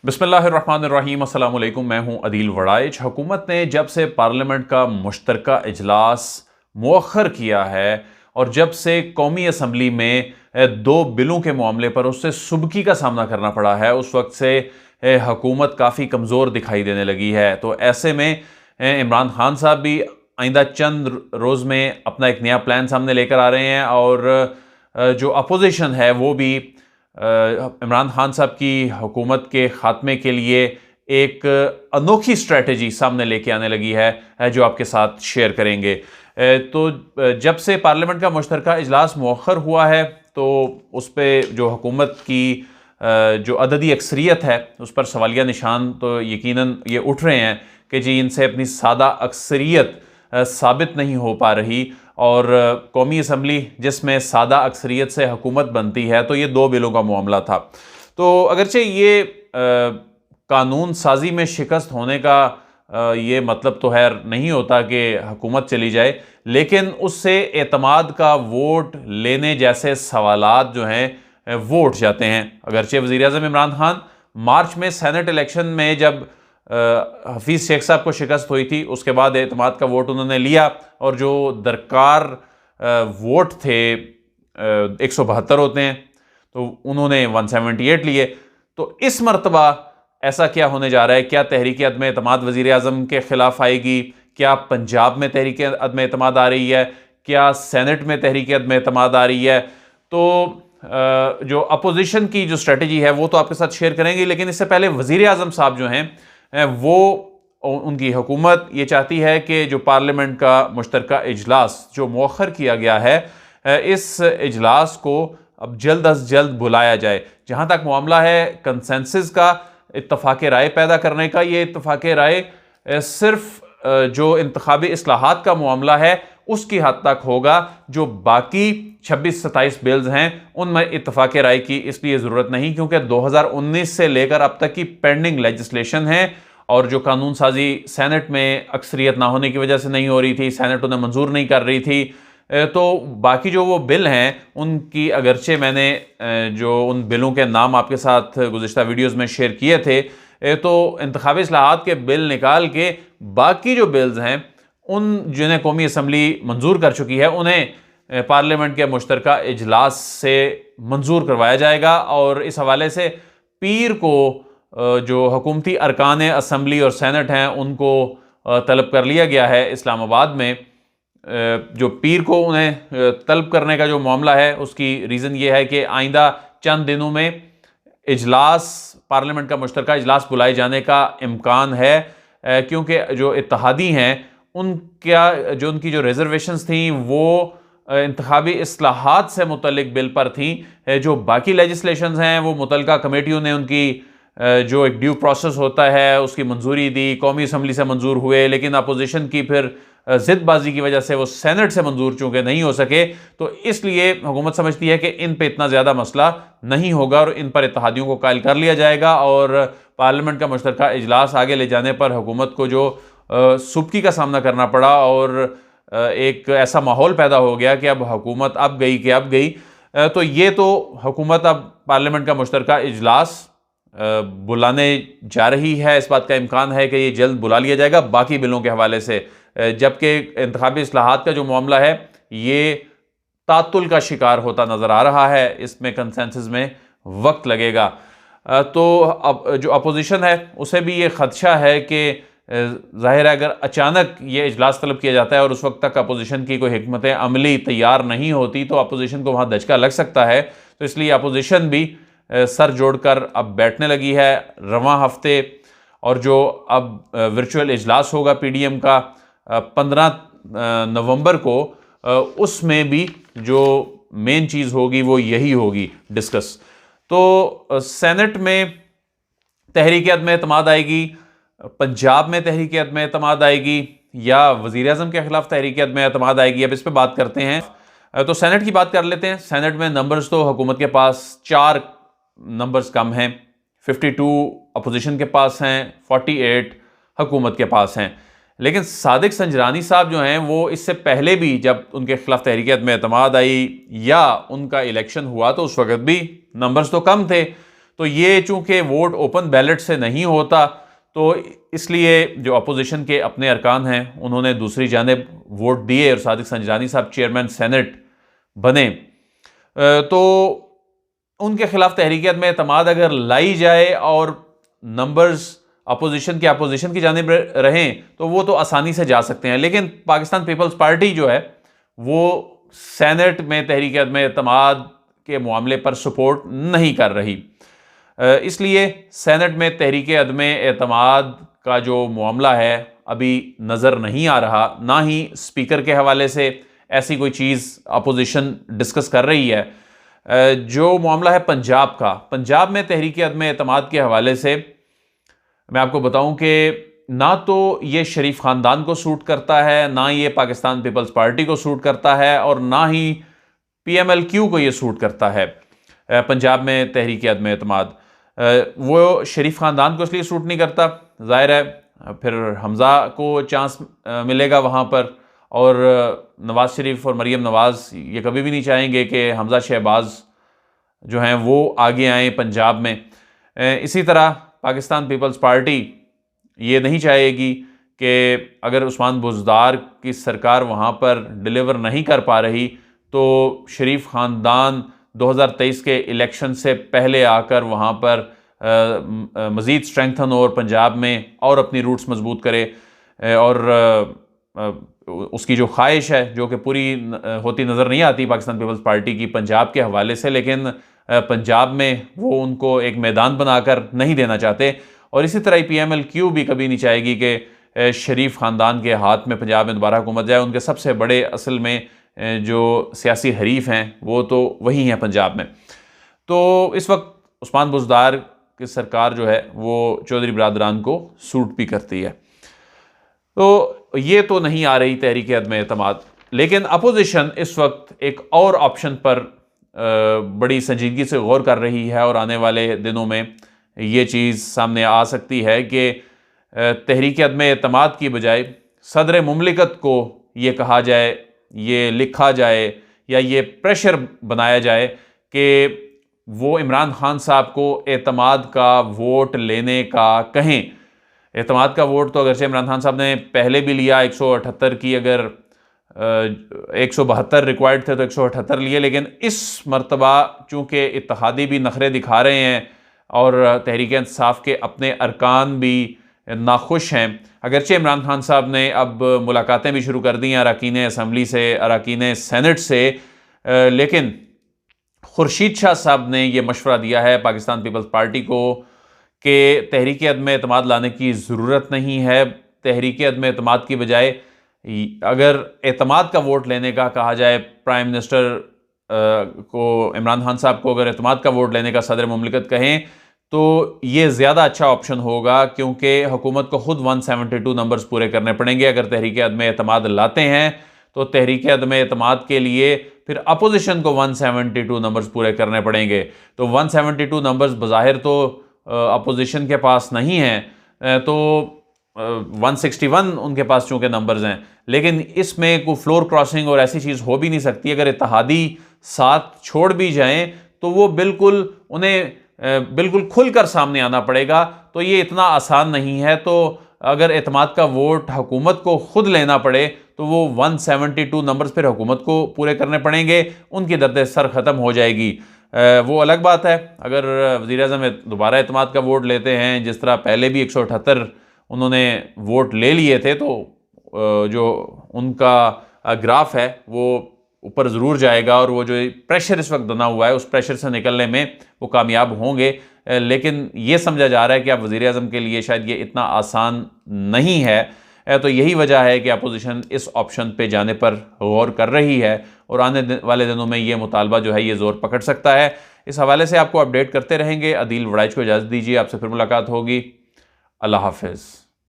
बिस्मिल्लाहिर्रहमानिर्रहीम अस्सलाम वालेकुम। मैं हूं अदील वड़ाइच। हुकूमत ने जब से पार्लियामेंट का मुश्तरका इजलास मुअख्खर किया है और जब से कौमी असम्बली में दो बिलों के मामले पर उससे सुबकी का सामना करना पड़ा है, उस वक्त से हुकूमत काफ़ी कमज़ोर दिखाई देने लगी है। तो ऐसे में इमरान खान साहब भी आइंदा चंद रोज़ में अपना एक नया प्लान सामने लेकर आ रहे हैं और जो अपोजिशन है वो भी इमरान खान साहब की हुकूमत के ख़ात्मे के लिए एक अनोखी स्ट्रेटजी सामने लेके आने लगी है जो आपके साथ शेयर करेंगे। तो जब से पार्लियामेंट का मुश्तरका इजलास मुअख्खर हुआ है तो उस पर जो हुकूमत की जो अददी अक्सरियत है उस पर सवालिया निशान तो यकीनन ये उठ रहे हैं कि जी इनसे अपनी सादा अक्सरियत साबित नहीं हो पा रही। और कौमी असम्बली जिसमें सादा अक्सरियत से हुकूमत बनती है, तो ये दो बिलों का मामला था। तो अगरचे ये कानून साजी में शिकस्त होने का ये मतलब तो है नहीं होता कि हुकूमत चली जाए, लेकिन उससे एतमाद का वोट लेने जैसे सवालात जो हैं वो उठ जाते हैं। अगरचे वज़ीर-ए-आज़म इमरान खान मार्च में सेनेट इलेक्शन में जब हफीज़ शेख साहब को शिकस्त हुई थी, उसके बाद एतमाद का वोट उन्होंने लिया और जो दरकार वोट थे 172 होते हैं तो उन्होंने 178 लिए। तो इस मरतबा ऐसा क्या होने जा रहा है? क्या तहरीक अदम एतमाद वज़ीर-ए-आज़म के ख़िलाफ़ आएगी? क्या पंजाब में तहरीक अदम एतमाद आ रही है? क्या सेनेट में तहरीक अदम एतमाद आ रही है? तो जो अपोजिशन की जो स्ट्रेटजी है वो तो आपके साथ शेयर करेंगे, लेकिन इससे पहले वज़ीर-ए-आज़म साहब जो हैं वो उनकी हुकूमत ये चाहती है कि जो पार्लियामेंट का मुश्तरका इजलास जो मुअख्खर किया गया है, इस इजलास को अब जल्द अज जल्द बुलाया जाए। जहाँ तक मामला है कंसेंसस का, इत्तफाक राय पैदा करने का, ये इत्तफाक राय सिर्फ जो इंतखाबी इस्लाहात का मामला है उसकी हद तक होगा। जो बाकी 26-27 बिल्स हैं उनमें इत्तफाक राय की इसलिए ज़रूरत नहीं, क्योंकि 2019 से लेकर अब तक की पेंडिंग लेजिस्लेशन है और जो कानून साजी सेनेट में अक्सरियत ना होने की वजह से नहीं हो रही थी, सेनेट उन्हें मंजूर नहीं कर रही थी। तो बाकी जो वो बिल हैं उनकी अगरचे मैंने जो उन बिलों के नाम आपके साथ गुज़िश्ता वीडियोज़ में शेयर किए थे, तो इंतखाबी इस्लाहात के बिल निकाल के बाकी जो बिल्स हैं उन जिन्हें कौमी असम्बली मंजूर कर चुकी है उन्हें पार्लियामेंट के मुश्तरका इजलास से मंजूर करवाया जाएगा। और इस हवाले से पीर को जो हुकूमती अरकान असम्बली और सेनेट हैं उनको तलब कर लिया गया है इस्लामाबाद में। जो पीर को उन्हें तलब करने का जो मामला है उसकी रीज़न ये है कि आइंदा चंद दिनों में इजलास पार्लियामेंट का मुश्तरका इजलास बुलाए जाने का इम्कान है, क्योंकि जो इत्तहादी हैं उनकी जो रिजर्वेशंस थी वो इंतखाबी इस्लाहात से मुतल्लिक बिल पर थी। जो बाकी लेजिस्लेशंस हैं वो मुतल्लिका कमेटियों ने उनकी जो एक ड्यू प्रोसेस होता है उसकी मंजूरी दी, कौमी असम्बली से मंजूर हुए, लेकिन अपोजिशन की फिर ज़िदबाजी की वजह से वो सेनेट से मंजूर चूँकि नहीं हो सके, तो इसलिए हुकूमत समझती है कि इन पे इतना ज़्यादा मसला नहीं होगा और इन पर इत्तहादियों को कायल कर लिया जाएगा। और पार्लियामेंट का मुश्तरका इजलास आगे ले जाने पर हुकूमत को जो सुबकी का सामना करना पड़ा और एक ऐसा माहौल पैदा हो गया कि अब हुकूमत अब गई। तो ये तो हुकूमत अब पार्लियामेंट का मुश्तरका इजलास बुलाने जा रही है। इस बात का इम्कान है कि ये जल्द बुला लिया जाएगा बाकी बिलों के हवाले से, जबकि इंतखाबी इस्लाहात का जो मामला है ये तातुल का शिकार होता नज़र आ रहा है। इसमें कंसेंसस में वक्त लगेगा। तो अब जो अपोजिशन है उसे भी ये खदशा है कि ज़ाहिर है अगर अचानक ये इजलास तलब किया जाता है और उस वक्त तक अपोजिशन की कोई हिकमत अमली तैयार नहीं होती तो अपोजिशन को वहाँ दचका लग सकता है। तो इसलिए अपोजिशन भी सर जोड़कर अब बैठने लगी है रवां हफ्ते। और जो अब वर्चुअल इजलास होगा पीडीएम का 15 नवंबर को, उसमें भी जो मेन चीज़ होगी वो यही होगी डिस्कस। तो सेनेट में तहरीक अदम एतमाद आएगी, पंजाब में तहरीक अदम एतमाद आएगी या वज़ीर-ए-आज़म के ख़िलाफ़ तहरीक अदम एतमाद आएगी, अब इस पर बात करते हैं। तो सेनेट की बात कर लेते हैं। सेनेट में नंबर्स तो हुकूमत के पास 4 नंबर्स कम हैं, 52 अपोजिशन के पास हैं, 48 हुकूमत के पास हैं। लेकिन सादिक संजरानी साहब जो हैं वो इससे पहले भी जब उनके खिलाफ तहरीक अदम एतमाद आई या उनका इलेक्शन हुआ तो उस वक्त भी नंबर्स तो कम थे। तो ये चूंकि वोट ओपन बैलेट से नहीं होता, तो इसलिए जो अपोजिशन के अपने अरकान हैं उन्होंने दूसरी जानिब वोट दिए और सादिक संजरानी साहब चेयरमैन सेनेट बने। तो उनके खिलाफ तहरीक अदम एतमाद अगर लाई जाए और नंबर्स अपोजिशन की जानिब रहें तो वो तो आसानी से जा सकते हैं, लेकिन पाकिस्तान पीपल्स पार्टी जो है वो सेनेट में तहरीक अदम एतमाद के मामले पर सपोर्ट नहीं कर रही। इसलिए सेनेट में तहरीक अदम एतमाद का जो मामला है अभी नज़र नहीं आ रहा, ना ही स्पीकर के हवाले से ऐसी कोई चीज़ अपोजिशन डिस्कस कर रही है। जो मामला है पंजाब का, पंजाब में तहरीक अदम एतमाद के हवाले से मैं आपको बताऊं कि ना तो ये शरीफ ख़ानदान को सूट करता है, ना ये पाकिस्तान पीपल्स पार्टी को सूट करता है, और ना ही PMLQ को ये सूट करता है। पंजाब में तहरीक अदम एतमाद वो शरीफ ख़ानदान को इसलिए सूट नहीं करता, ज़ाहिर है फिर हमज़ा को चांस मिलेगा वहाँ पर, और नवाज़ शरीफ और मरीम नवाज़ ये कभी भी नहीं चाहेंगे कि हमज़ा शहबाज जो हैं वो आगे आएँ पंजाब में। इसी तरह पाकिस्तान पीपल्स पार्टी ये नहीं चाहेगी कि अगर उस्मान बुज़दार की सरकार वहाँ पर डिलीवर नहीं कर पा रही तो शरीफ ख़ानदान 2023 के इलेक्शन से पहले आकर वहाँ पर मज़ीद स्ट्रेंथन हो और पंजाब में और अपनी रूट्स मजबूत करे। और उसकी जो ख्वाहिश है जो कि पूरी होती नज़र नहीं आती पाकिस्तान पीपल्स पार्टी की पंजाब के हवाले से, लेकिन पंजाब में वो उनको एक मैदान बनाकर नहीं देना चाहते। और इसी तरह PMLQ भी कभी नहीं चाहेगी कि शरीफ ख़ानदान के हाथ में पंजाब में दोबारा हुकूमत जाए। उनके सबसे बड़े असल में जो सियासी हरीफ हैं वो तो वही हैं पंजाब में। तो इस वक्त उस्मान बुज़दार की सरकार जो है वो चौधरी बरादरान को सूट भी करती है। तो ये तो नहीं आ रही तहरीक अदम एतमाद, लेकिन अपोजिशन इस वक्त एक और ऑप्शन पर बड़ी संजीदगी से गौर कर रही है, और आने वाले दिनों में ये चीज़ सामने आ सकती है कि तहरीक अदम एतमाद की बजाय सदर मुमलिकत को ये कहा जाए, ये लिखा जाए या ये प्रेशर बनाया जाए कि वो इमरान खान साहब को एतमाद का वोट लेने का कहें। एतमाद का वोट तो अगरचे इमरान खान साहब ने पहले भी लिया, 178 की अगर 172 रिक्वायर्ड थे तो 178 लिए, लेकिन इस मरतबा चूँकि इत्तेहादी भी नखरे दिखा रहे हैं और तहरीक इंसाफ के अपने अरकान भी नाखुश हैं। अगरचे इमरान खान साहब ने अब मुलाकातें भी शुरू कर दी हैं अरकान असम्बली से, अरकान सेनेट से, लेकिन खुर्शीद शाह साहब ने यह मशवरा दिया है पाकिस्तान पीपल्स पार्टी को कि तहरीक अदम एतमाद लाने की ज़रूरत नहीं है। तहरीक अदम एतमाद की बजाय अगर एतमाद का वोट लेने का कहा जाए, प्राइम मिनिस्टर को इमरान खान साहब को अगर एतमाद का वोट लेने का सदर मुमलिकत कहें तो ये ज़्यादा अच्छा ऑप्शन होगा, क्योंकि हुकूमत को खुद 172 नंबर्स पूरे करने पड़ेंगे। अगर तहरीक अदम एतमाद लाते हैं तो तहरीक अदम एतमाद के लिए फिर अपोजिशन को 172 नंबर्स पूरे करने पड़ेंगे। तो 172 नंबर्स बज़ाहिर तो अपोजिशन के पास नहीं है, तो 161 उनके पास चूँकि नंबर्स हैं, लेकिन इसमें कोई फ्लोर क्रॉसिंग और ऐसी चीज़ हो भी नहीं सकती। अगर इत्तेहादी साथ छोड़ भी जाएं तो वो बिल्कुल खुलकर सामने आना पड़ेगा। तो ये इतना आसान नहीं है। तो अगर एतमाद का वोट हुकूमत को खुद लेना पड़े तो वो 172 नंबर्स फिर हुकूमत को पूरे करने पड़ेंगे, उनकी दर्द सर ख़त्म हो जाएगी। वो अलग बात है अगर वज़ीर-ए-आज़म दोबारा एतमाद का वोट लेते हैं, जिस तरह पहले भी 178 उन्होंने वोट ले लिए थे, तो जो उनका ग्राफ है वो ऊपर ज़रूर जाएगा और वो जो प्रेशर इस वक्त बना हुआ है उस प्रेशर से निकलने में वो कामयाब होंगे। लेकिन ये समझा जा रहा है कि अब वज़ीर-ए-आज़म के लिए शायद ये इतना आसान नहीं है। तो यही वजह है कि अपोजिशन इस ऑप्शन पे जाने पर गौर कर रही है और आने वाले दिनों में ये मुतालबा जो है ये ज़ोर पकड़ सकता है। इस हवाले से आपको अपडेट करते रहेंगे। अदील वड़ाइच को इजाज़त दीजिए, आपसे फिर मुलाकात होगी। अल्लाह हाफ़िज़।